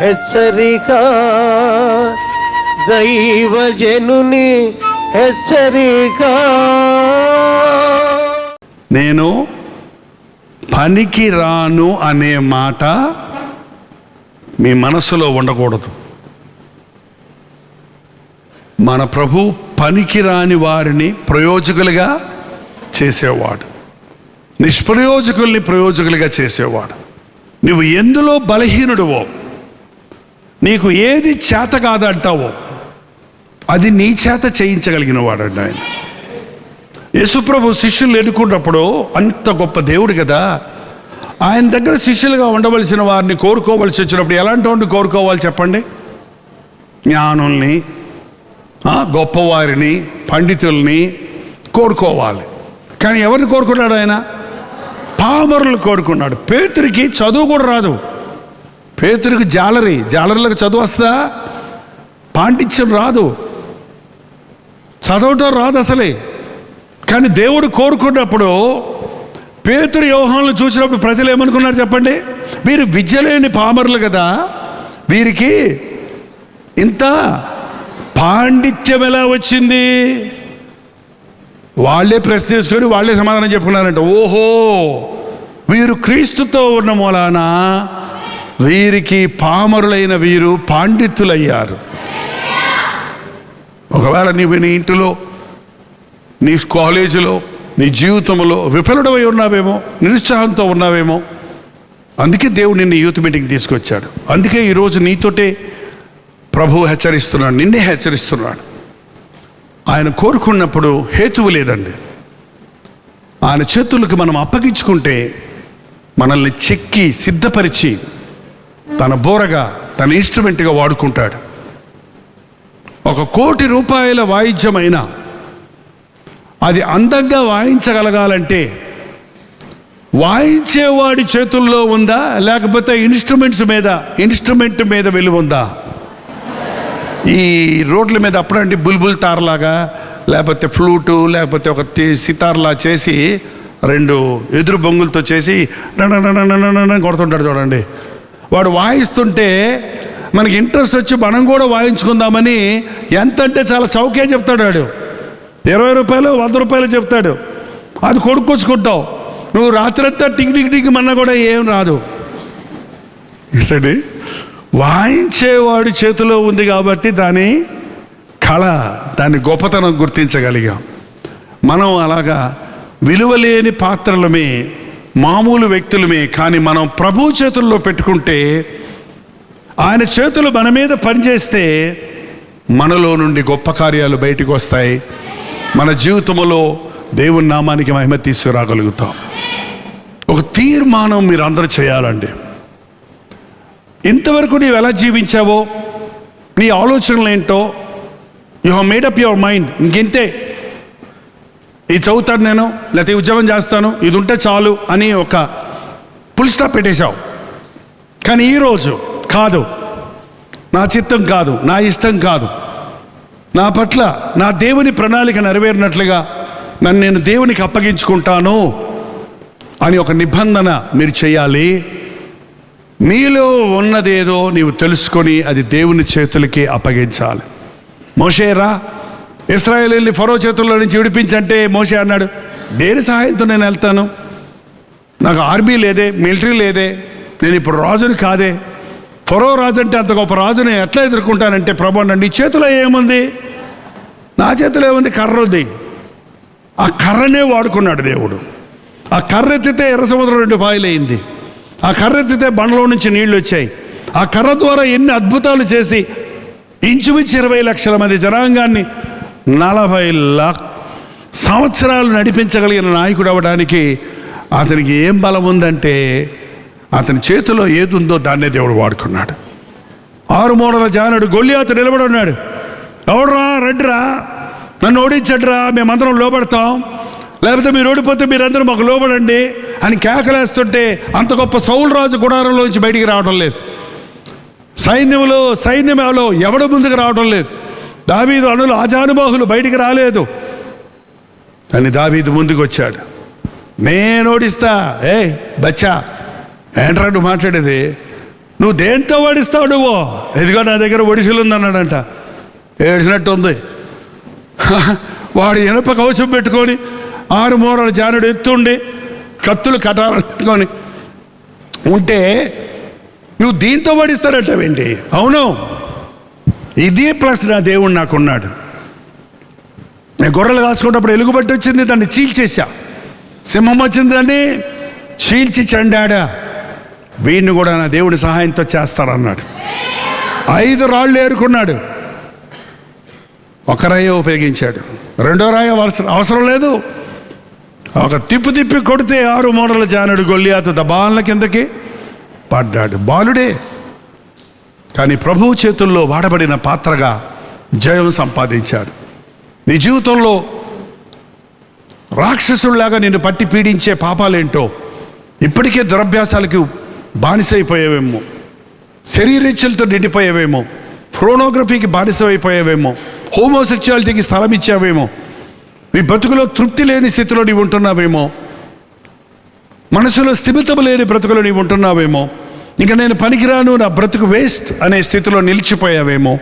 హెచ్చరిక, దైవజనుని హెచ్చరిక. నేను పనికి రాను అనే మాట మీ మనసులో ఉండకూడదు. మన ప్రభు పనికి రాని వారిని ప్రయోజకులుగా చేసేవాడు, నిష్ప్రయోజకుల్ని ప్రయోజకులుగా చేసేవాడు. నువ్వు ఎందులో బలహీనుడువో, నీకు ఏది చేత కాదంటావో అది నీ చేత చేయించగలిగిన వాడండి ఆయన. యేసుప్రభు శిష్యులు ఎన్నుకున్నప్పుడు అంత గొప్ప దేవుడు కదా, ఆయన దగ్గర శిష్యులుగా ఉండవలసిన వారిని కోరుకోవలసి వచ్చినప్పుడు ఎలాంటి వాడిని కోరుకోవాలి చెప్పండి? జ్ఞానుల్ని, గొప్పవారిని, పండితుల్ని కోరుకోవాలి. కానీ ఎవరిని కోరుకున్నాడు ఆయన? పామరులు కోరుకున్నాడు. పేతురికి చదువు కూడా రాదు. పేతురికి జాలరీలకు చదువు వస్తా, పాండిత్యం రాదు, చదవటం రాదు అసలే. కానీ దేవుడు కోరుకున్నప్పుడు పేతురు యోహానులు చూసినప్పుడు ప్రజలు ఏమనుకున్నారు చెప్పండి? వీరు విద్య లేని పామరులు కదా, వీరికి ఇంత పాండిత్యం ఎలా వచ్చింది? వాళ్ళే ప్రశ్న తీసుకొని వాళ్ళే సమాధానం చెప్పుకున్నారంట. ఓహో, వీరు క్రీస్తుతో ఉన్న మూలాన వీరికి పామరులైన వీరు పాండితులయ్యారు. ఒకవేళ నీవు నీ ఇంటిలో, నీ కాలేజీలో, నీ జీవితంలో విఫలుడవై ఉన్నావేమో, నిరుత్సాహంతో ఉన్నావేమో. అందుకే దేవుడు నిన్ను యూత్ మీటింగ్ తీసుకొచ్చాడు. అందుకే ఈరోజు నీతోటే ప్రభు హెచ్చరిస్తున్నాడు, నిన్నే హెచ్చరిస్తున్నాడు. ఆయన కోరుకున్నప్పుడు హేతువు లేదండి. ఆయన చేతులకు మనం అప్పగించుకుంటే మనల్ని చెక్కి సిద్ధపరిచి తన బోరగా, తన ఇన్స్ట్రుమెంట్గా వాడుకుంటాడు. 1 కోటి రూపాయల వాయిద్యమైనా అది అందంగా వాయించగలగాలంటే వాయించేవాడి చేతుల్లో ఉందా, లేకపోతే ఇన్స్ట్రుమెంట్ మీద విలువ ఉందా? ఈ రోడ్ల మీద అప్పుడంటే బుల్బుల్ తారలాగా, లేకపోతే ఫ్లూటు, లేకపోతే ఒక సితార్లా చేసి 2 ఎదురు బొంగులతో చేసి కొడుతుంటాడు చూడండి. వాడు వాయిస్తుంటే మనకి ఇంట్రెస్ట్ వచ్చి మనం కూడా వాయించుకుందామని ఎంత అంటే చాలా చౌకే చెప్తాడు వాడు. 20 రూపాయలు 100 రూపాయలు చెప్తాడు. అది కొనుక్కొచ్చుకుంటావు. నువ్వు రాత్రంతా టిక్ టిక్ టిక్ మన్నా కూడా ఏం రాదు. ఇట్లండి, వాయించేవాడి చేతిలో ఉంది కాబట్టి దాని కళ, దాని గొప్పతనం గుర్తించగలిగాం. మనం అలాగా విలువలేని పాత్రలమే, మామూలు వ్యక్తులమే. కానీ మనం ప్రభు చేతుల్లో పెట్టుకుంటే, ఆయన చేతులు మన మీద పనిచేస్తే మనలో నుండి గొప్ప కార్యాలు బయటకు వస్తాయి. మన జీవితంలో దేవుని నామానికి మహిమ తీసుకురాగలుగుతాం. ఒక తీర్మానం మీరు అందరూ చేయాలండి. ఇంతవరకు నీవు ఎలా జీవించావో, నీ ఆలోచనలు ఏంటో, you have made up your mind. ఇంకెంతే, ఇది చదువుతాను నేను, లేకపోతే ఉద్యోగం చేస్తాను, ఇది ఉంటే చాలు అని ఒక ఫుల్ స్టాప్ పెట్టేశావు. కానీ ఈరోజు కాదు, నా చిత్తం కాదు, నా ఇష్టం కాదు, నా పట్ల నా దేవుని ప్రణాళిక నెరవేరినట్లుగా నన్ను నేను దేవునికి అప్పగించుకుంటాను అని ఒక నిబంధన మీరు చేయాలి. మీలో ఉన్నదేదో నీవు తెలుసుకొని అది దేవుని చేతులకి అప్పగించాలి. మోషే రా, ఇశ్రాయేలీయుల్ని ఫరో చేతుల్లో నుంచి విడిపించంటే మోషే అన్నాడు, దేని సహాయంతో నేను వెళ్తాను? నాకు ఆర్మీ లేదే, మిలిటరీ లేదే, నేను ఇప్పుడు రాజుని కాదే. ఫరో రాజు అంటే అంత గొప్ప రాజుని ఎట్లా ఎదుర్కొంటానంటే, ప్రభు అన్నాడు, నీ చేతిలో ఏముంది? నా చేతిలో ఏముంది? కర్ర ఉంది. ఆ కర్రనే వాడుకున్నాడు దేవుడు. ఆ కర్ర ఎత్తితే ఎర్ర సముద్రం 2 పాయలైంది. ఆ కర్ర ఎత్తితే బండలో నుంచి నీళ్లు వచ్చాయి. ఆ కర్ర ద్వారా ఎన్ని అద్భుతాలు చేసి ఇంచుమించు 20 లక్షల మంది జనాంగాన్ని 40 సంవత్సరాలు నడిపించగలిగిన నాయకుడు అవ్వడానికి అతనికి ఏం బలం ఉందంటే, అతని చేతిలో ఏది ఉందో దాన్నే దేవుడు వాడుకున్నాడు. 6 మూడల జానుడు గొల్లియాతు నిలబడి ఉన్నాడు. ఎవడరా, రెడ్డిరా, నన్ను ఓడించడ్రా, మేమందరం లోబడతాం, లేకపోతే మీరు ఓడిపోతే మీరందరూ మాకు లోబడండి అని కేకలేస్తుంటే అంత గొప్ప సౌలు రాజు గుడారంలోంచి బయటికి రావడం లేదు. సైన్యంలో ఎవడు ముందుకు రావడం లేదు. దావీదు అణులు ఆజానుబాహులు బయటికి రాలేదు. కానీ దావీదు ముందుకు వచ్చాడు. నేను ఓడిస్తా. బచ్చా, ఏంట్రా నువ్వు మాట్లాడేది? నువ్వు దేంతో వడిస్తావు నువ్వు? ఎదిగో నా దగ్గర ఒడిసెలు ఉందన్నాడంట. ఏడ్చినట్టు ఉంది. వాడు ఇనప కవచం పెట్టుకొని 6 మూరల జానుడు ఎత్తుండి కత్తులు కటారు పెట్టుకొని ఉంటే నువ్వు దీంతో వడిస్తారంటావేంటి? అవును, ఇదే ప్లస్ నా దేవుడు నాకున్నాడు. నేను గొర్రెలు కాసుకున్నప్పుడు ఎలుగుబట్టి వచ్చింది, దాన్ని చీల్చేసా. సింహం వచ్చింది, దాన్ని చీల్చి చండాడా. వీడిని కూడా నా దేవుడి సహాయంతో చేస్తాడన్నాడు. 5 రాళ్ళు ఏరుకున్నాడు. ఒక రాయి ఉపయోగించాడు, 2వ రాయి అవసరం లేదు. ఒక తిప్పి కొడితే 6 మూరల జానుడు గొల్లియాతు దబాల కిందకి పడ్డాడు. బాలుడే, కానీ ప్రభువు చేతుల్లో వాడబడిన పాత్రగా జయం సంపాదించాడు. నీ జీవితంలో రాక్షసుల్లాగా నిన్ను పట్టి పీడించే పాపాలేంటో, ఇప్పటికే దురభ్యాసాలకు బానిసైపోయావేమో, శరీరేచ్ఛలతో నిండిపోయావేమో, ఫ్రోనోగ్రఫీకి బానిసైపోయావేమో, హోమోసెక్చువాలిటీకి స్థలం ఇచ్చావేమో, నీ బ్రతుకులో తృప్తి లేని స్థితిలో నీవు ఉంటున్నావేమో, మనసులో స్థిమితం లేని బ్రతుకులో నీవు ఉంటున్నావేమో, ఇంకా నేను పనికిరాను, నా బ్రతుకు వేస్ట్ అనే స్థితిలో నిలిచిపోయావేమో.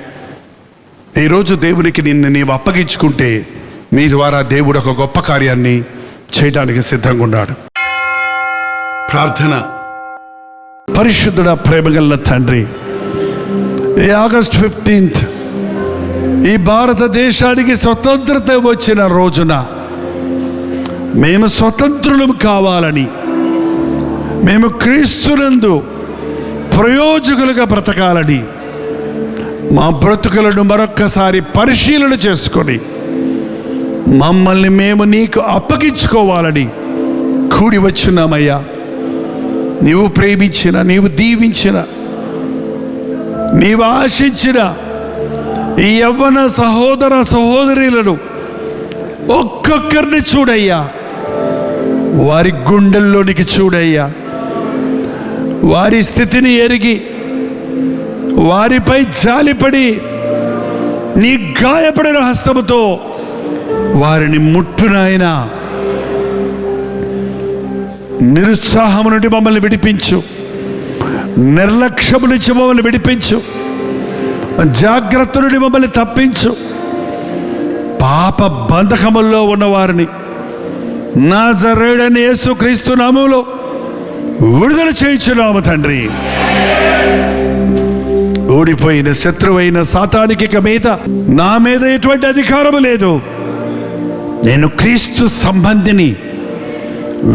ఈరోజు దేవునికి నిన్ను నీవు అప్పగించుకుంటే నీ ద్వారా దేవుడు ఒక గొప్ప కార్యాన్ని చేయడానికి సిద్ధంగా ఉన్నాడు. ప్రార్థన. పరిశుద్ధుడ, ప్రేమగల తండ్రి, ఈ ఆగస్ట్ 15 ఈ భారతదేశానికి స్వతంత్రత వచ్చిన రోజున మేము స్వతంత్రులం కావాలని, మేము క్రీస్తునందు ప్రయోజకులుగా బ్రతకాలని, మా బ్రతుకులను మరొక్కసారి పరిశీలన చేసుకొని మమ్మల్ని మేము నీకు అప్పగించుకోవాలని కూడి వచ్చున్నామయ్యా. నీవు ప్రేమించిన, నీవు దీవించిన, నీవు ఆశించిన ఈ యవ్వన సహోదర సహోదరులను ఒక్కొక్కరిని చూడయ్యా. వారి గుండెల్లోనికి చూడయ్యా. వారి స్థితిని ఎరిగి వారిపై జాలిపడి నీ గాయపడిన హస్తముతో వారిని ముట్టునాయనా. నిరుత్సాహము నుండి మమ్మల్ని విడిపించు, నిర్లక్ష్యము నుంచి మమ్మల్ని విడిపించు, జాగ్రత్త నుండి మమ్మల్ని తప్పించు. పాప బంధకముల్లో ఉన్నవారిని నజరేయుడైన యేసుక్రీస్తు నామములో విడుదల చేయించున్నాము తండ్రి. ఓడిపోయిన శత్రువైన సాతానికి ఇక మీద నా మీద ఎటువంటి అధికారము లేదు. నేను క్రీస్తు సంబంధిని,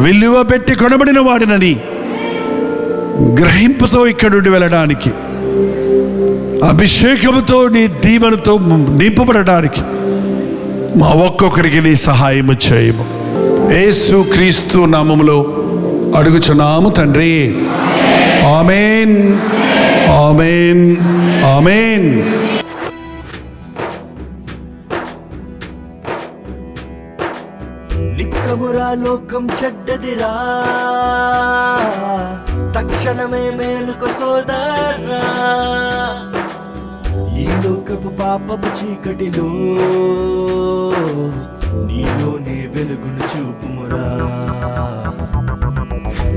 విలువ పెట్టి కొనబడిన వాడినని గ్రహింపుతో ఇక్కడి నుండి వెళ్ళడానికి, అభిషేకముతో నీ దీవెనతో నింపబడడానికి మా ఒక్కొక్కరికి నీ సహాయము చేయము. యేసు క్రీస్తు నామములో అడుగుచున్నాము తండ్రి. ఆమేన్, ఆమేన్, ఆమేన్. నిక్కమురా లోకం చెడ్డదిరా, తక్షణమే మేలుకు సోదరా. ఈ లోకపు పాపపు చీకటిలో నీలోనే వెలుగును చూపుమురా.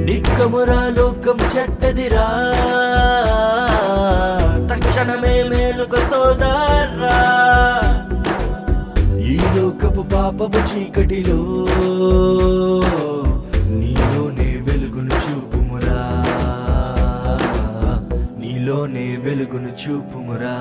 నిక్కమురా లోకం చెడ్డదిరా, తక్షణమే మేలుకు సోదరా. ఈ లోకపు పాపపు చీకటిలో నీలోనే వెలుగును చూపుమురా, నీలోనే వెలుగును చూపుమురా.